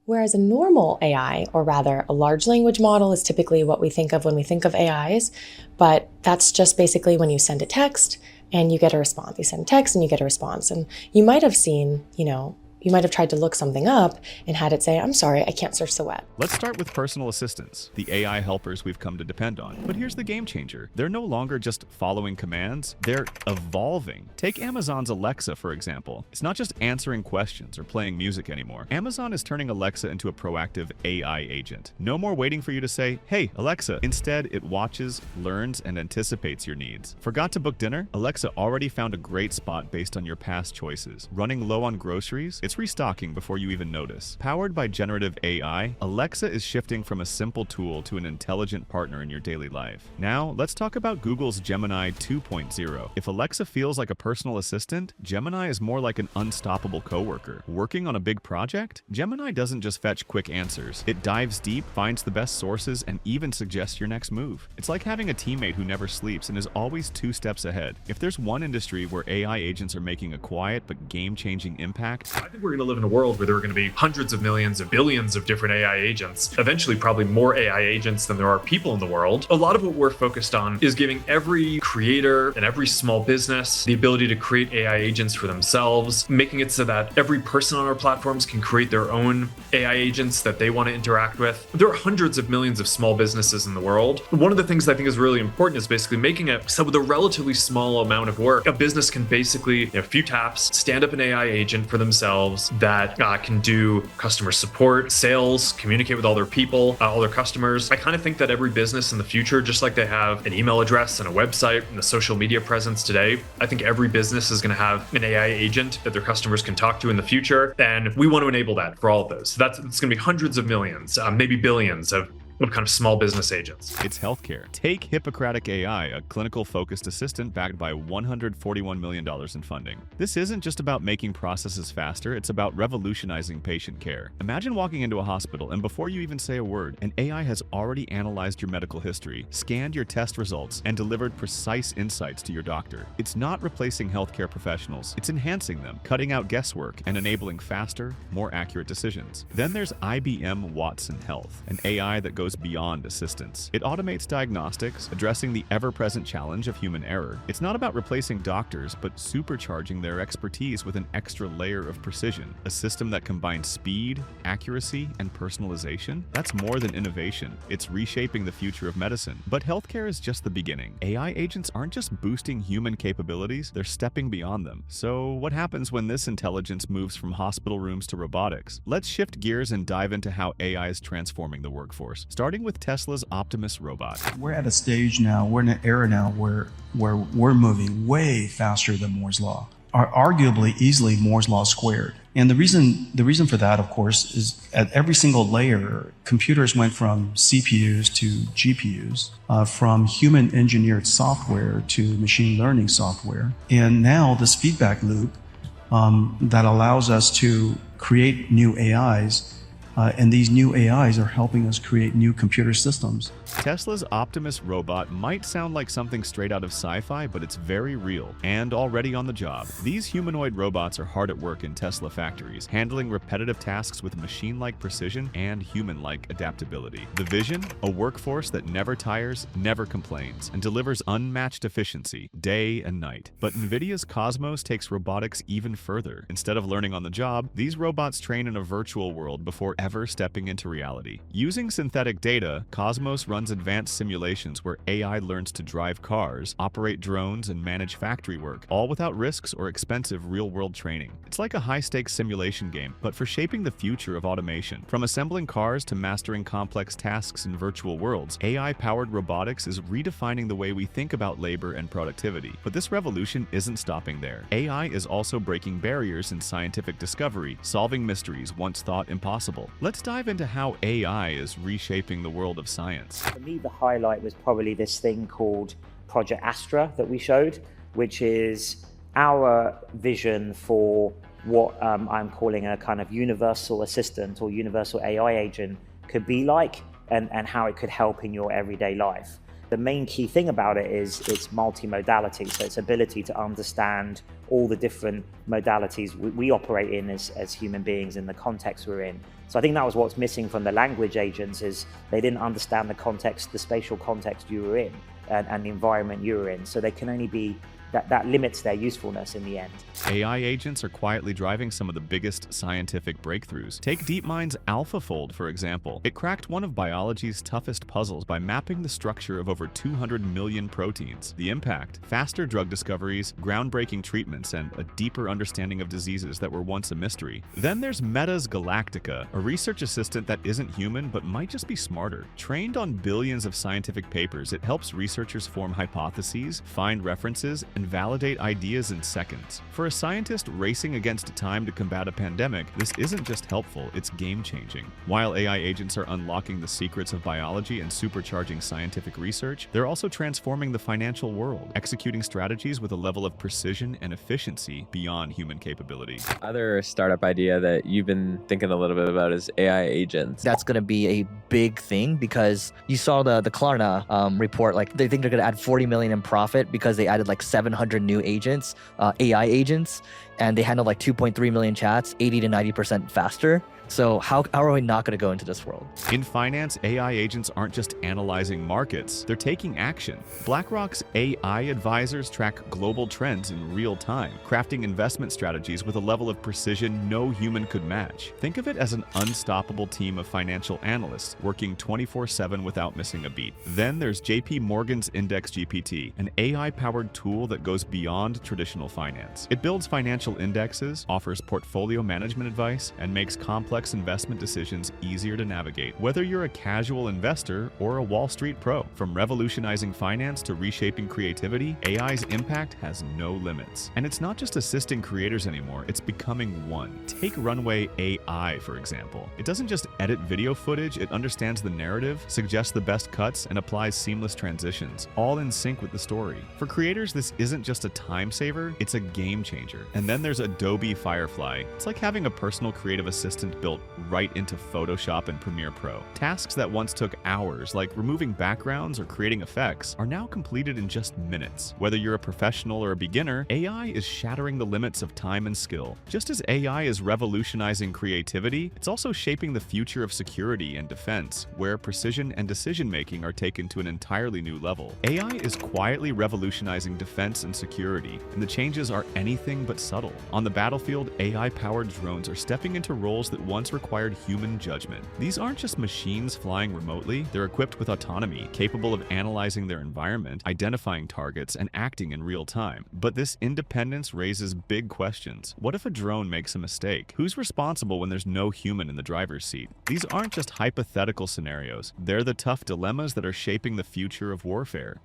Whereas a normal AI, or rather a large language model, is typically what we think of when we think of AIs, but that's just basically when you send a text and you get a response. You send a text and you get a response. And you might have seen, you might have tried to look something up and had it say, I'm sorry, I can't search the web. Let's start with personal assistants, the AI helpers we've come to depend on. But here's the game changer. They're no longer just following commands, they're evolving. Take Amazon's Alexa, for example. It's not just answering questions or playing music anymore. Amazon is turning Alexa into a proactive AI agent. No more waiting for you to say, hey, Alexa. Instead, it watches, learns, and anticipates your needs. Forgot to book dinner? Alexa already found a great spot based on your past choices. Running low on groceries? It's restocking before you even notice. Powered by generative AI, Alexa is shifting from a simple tool to an intelligent partner in your daily life. Now, let's talk about Google's Gemini 2.0. If Alexa feels like a personal assistant, Gemini is more like an unstoppable coworker. Working on a big project? Gemini doesn't just fetch quick answers. It dives deep, finds the best sources, and even suggests your next move. It's like having a teammate who never sleeps and is always 2 steps ahead. If there's one industry where AI agents are making a quiet but game-changing impact, I think we're going to live in a world where there are going to be hundreds of millions of billions of different AI agents, eventually probably more AI agents than there are people in the world. A lot of what we're focused on is giving every creator and every small business the ability to create AI agents for themselves, making it so that every person on our platforms can create their own AI agents that they want to interact with. There are hundreds of millions of small businesses in the world. One of the things that I think is really important is basically making it so with a relatively small amount of work, a business can basically, a few taps, stand up an AI agent for themselves that can do customer support, sales, communicate with all their people, all their customers. I kind of think that every business in the future, just like they have an email address and a website and a social media presence today, I think every business is going to have an AI agent that their customers can talk to in the future. And we want to enable that for all of those. So it's going to be hundreds of millions, maybe billions of kind of small business agents. It's healthcare. Take Hippocratic AI, a clinical-focused assistant backed by $141 million in funding. This isn't just about making processes faster, it's about revolutionizing patient care. Imagine walking into a hospital and before you even say a word, an AI has already analyzed your medical history, scanned your test results, and delivered precise insights to your doctor. It's not replacing healthcare professionals, it's enhancing them, cutting out guesswork, and enabling faster, more accurate decisions. Then there's IBM Watson Health, an AI that goes beyond assistance. It automates diagnostics, addressing the ever-present challenge of human error. It's not about replacing doctors, but supercharging their expertise with an extra layer of precision. A system that combines speed, accuracy, and personalization? That's more than innovation. It's reshaping the future of medicine. But healthcare is just the beginning. AI agents aren't just boosting human capabilities, they're stepping beyond them. So what happens when this intelligence moves from hospital rooms to robotics? Let's shift gears and dive into how AI is transforming the workforce. Starting with Tesla's Optimus robot. We're at a stage now, we're in an era now where we're moving way faster than Moore's Law, or arguably easily Moore's Law squared. And the reason for that, of course, is at every single layer, computers went from CPUs to GPUs, from human engineered software to machine learning software. And now this feedback loop that allows us to create new AIs, and these new AIs are helping us create new computer systems. Tesla's Optimus robot might sound like something straight out of sci-fi, but it's very real and already on the job. These humanoid robots are hard at work in Tesla factories, handling repetitive tasks with machine-like precision and human-like adaptability. The vision? A workforce that never tires, never complains, and delivers unmatched efficiency day and night. But NVIDIA's Cosmos takes robotics even further. Instead of learning on the job, these robots train in a virtual world before ever stepping into reality. Using synthetic data, Cosmos runs advanced simulations where AI learns to drive cars, operate drones, and manage factory work, all without risks or expensive real-world training. It's like a high-stakes simulation game, but for shaping the future of automation. From assembling cars to mastering complex tasks in virtual worlds, AI-powered robotics is redefining the way we think about labor and productivity. But this revolution isn't stopping there. AI is also breaking barriers in scientific discovery, solving mysteries once thought impossible. Let's dive into how AI is reshaping the world of science. For me, the highlight was probably this thing called Project Astra that we showed, which is our vision for what I'm calling a kind of universal assistant or universal AI agent could be like, and how it could help in your everyday life. The main key thing about it is its multimodality, so its ability to understand all the different modalities we operate in as human beings in the context we're in, So I think that was what's missing from the language agents, is they didn't understand the context, the spatial context you were in, and the environment you were in. So they can only be, that limits their usefulness in the end. AI agents are quietly driving some of the biggest scientific breakthroughs. Take DeepMind's AlphaFold, for example. It cracked one of biology's toughest puzzles by mapping the structure of over 200 million proteins. The impact: faster drug discoveries, groundbreaking treatments, and a deeper understanding of diseases that were once a mystery. Then there's Meta's Galactica, a research assistant that isn't human but might just be smarter. Trained on billions of scientific papers, it helps researchers form hypotheses, find references, and validate ideas in seconds. For a scientist racing against time to combat a pandemic, this isn't just helpful, it's game-changing. While AI agents are unlocking the secrets of biology and supercharging scientific research, they're also transforming the financial world, executing strategies with a level of precision and efficiency beyond human capability. Other startup idea that you've been thinking a little bit about is AI agents. That's going to be a big thing, because you saw the Klarna report, like they think they're going to add 40 million in profit because they added like 700 new agents, AI agents, and they handled like 2.3 million chats, 80 to 90% faster. So how are we not going to go into this world? In finance, AI agents aren't just analyzing markets, they're taking action. BlackRock's AI advisors track global trends in real time, crafting investment strategies with a level of precision no human could match. Think of it as an unstoppable team of financial analysts working 24/7 without missing a beat. Then there's JP Morgan's Index GPT, an AI-powered tool that goes beyond traditional finance. It builds financial indexes, offers portfolio management advice, and makes complex investment decisions easier to navigate. Whether you're a casual investor or a Wall Street pro, from revolutionizing finance to reshaping creativity, AI's impact has no limits. And it's not just assisting creators anymore, it's becoming one. Take Runway AI, for example. It doesn't just edit video footage, it understands the narrative, suggests the best cuts, and applies seamless transitions, all in sync with the story. For creators, this isn't just a time saver, it's a game changer. And then there's Adobe Firefly. It's like having a personal creative assistant built right into Photoshop and Premiere Pro. Tasks that once took hours, like removing backgrounds or creating effects, are now completed in just minutes. Whether you're a professional or a beginner, AI is shattering the limits of time and skill. Just as AI is revolutionizing creativity, it's also shaping the future of security and defense, where precision and decision-making are taken to an entirely new level. AI is quietly revolutionizing defense and security, and the changes are anything but subtle. On the battlefield, AI-powered drones are stepping into roles that once required human judgment. These aren't just machines flying remotely, they're equipped with autonomy, capable of analyzing their environment, identifying targets, and acting in real time. But this independence raises big questions. What if a drone makes a mistake? Who's responsible when there's no human in the driver's seat? These aren't just hypothetical scenarios, they're the tough dilemmas that are shaping the future of warfare.